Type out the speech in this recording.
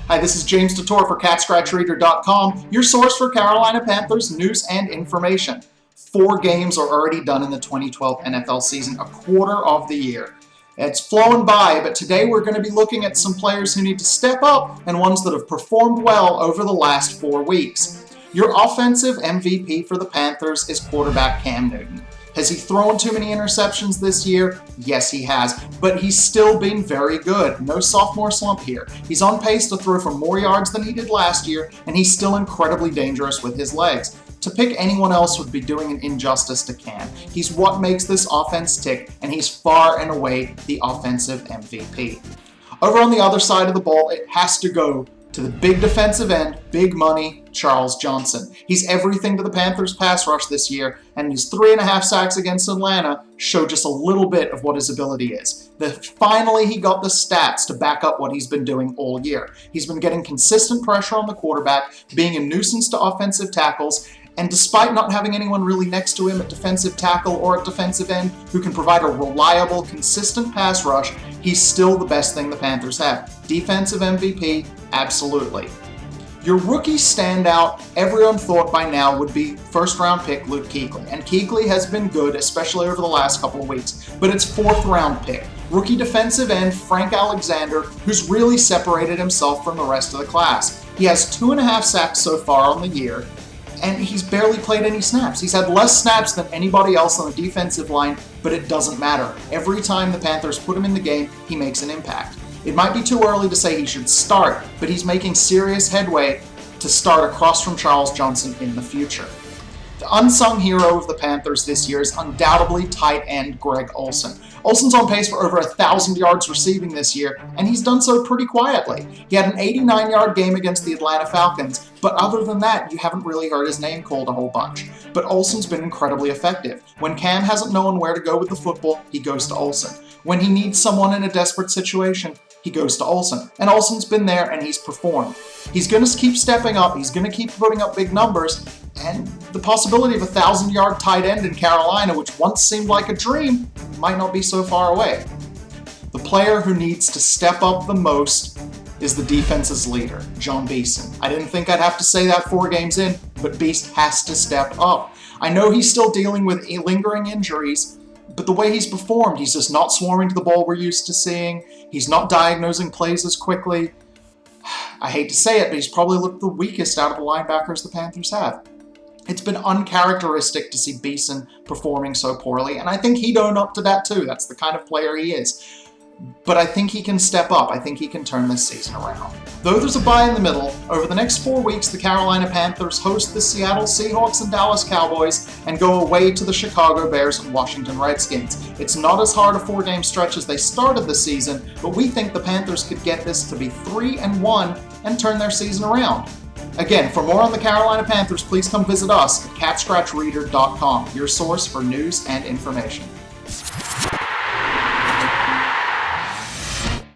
Hi, this is James Dator for CatScratchReader.com, your source for Carolina Panthers news and information. 4 games are already done in the 2012 NFL season, a quarter of the year. It's flown by, but today we're going to be looking at some players who need to step up and ones that have performed well over the last 4 weeks. Your offensive MVP for the Panthers is quarterback Cam Newton. Has he thrown too many interceptions this year? Yes, he has, but he's still been very good. No sophomore slump here. He's on pace to throw for more yards than he did last year, and he's still incredibly dangerous with his legs. To pick anyone else would be doing an injustice to Cam. He's what makes this offense tick, and he's far and away the offensive MVP. Over on the other side of the ball, it has to go to the big defensive end, big money, Charles Johnson. He's everything to the Panthers pass rush this year, and his 3.5 sacks against Atlanta show just a little bit of what his ability is. Finally, he got the stats to back up what he's been doing all year. He's been getting consistent pressure on the quarterback, being a nuisance to offensive tackles, and despite not having anyone really next to him at defensive tackle or at defensive end who can provide a reliable, consistent pass rush, he's still the best thing the Panthers have. Defensive MVP, absolutely. Your rookie standout, everyone thought by now would be first-round pick Luke Kuechly. And Kuechly has been good, especially over the last couple of weeks, but it's 4th-round pick. Rookie defensive end Frank Alexander, who's really separated himself from the rest of the class. He has 2.5 sacks so far on the year, and he's barely played any snaps. He's had less snaps than anybody else on the defensive line, but it doesn't matter. Every time the Panthers put him in the game, he makes an impact. It might be too early to say he should start, but he's making serious headway to start across from Charles Johnson in the future. The unsung hero of the Panthers this year is undoubtedly tight end Greg Olsen. Olsen's on pace for over 1,000 yards receiving this year, and he's done so pretty quietly. He had an 89-yard game against the Atlanta Falcons, but other than that, you haven't really heard his name called a whole bunch. But Olsen's been incredibly effective. When Cam hasn't known where to go with the football, he goes to Olsen. When he needs someone in a desperate situation, he goes to Olsen. And Olsen's been there and he's performed. He's going to keep stepping up, he's going to keep putting up big numbers, and the possibility of a 1,000-yard tight end in Carolina, which once seemed like a dream, might not be so far away. The player who needs to step up the most is the defense's leader, John Beeson. I didn't think I'd have to say that 4 games in, but Beast has to step up. I know he's still dealing with lingering injuries, but the way he's performed, he's just not swarming to the ball we're used to seeing. He's not diagnosing plays as quickly. I hate to say it, but he's probably looked the weakest out of the linebackers the Panthers have. It's been uncharacteristic to see Beeson performing so poorly, and I think he'd own up to that too. That's the kind of player he is. But I think he can step up. I think he can turn this season around. Though there's a bye in the middle, over the next 4 weeks, the Carolina Panthers host the Seattle Seahawks and Dallas Cowboys and go away to the Chicago Bears and Washington Redskins. It's not as hard a 4-game stretch as they started the season, but we think the Panthers could get this to be 3-1 and turn their season around. Again, for more on the Carolina Panthers, please come visit us at CatScratchReader.com, your source for news and information.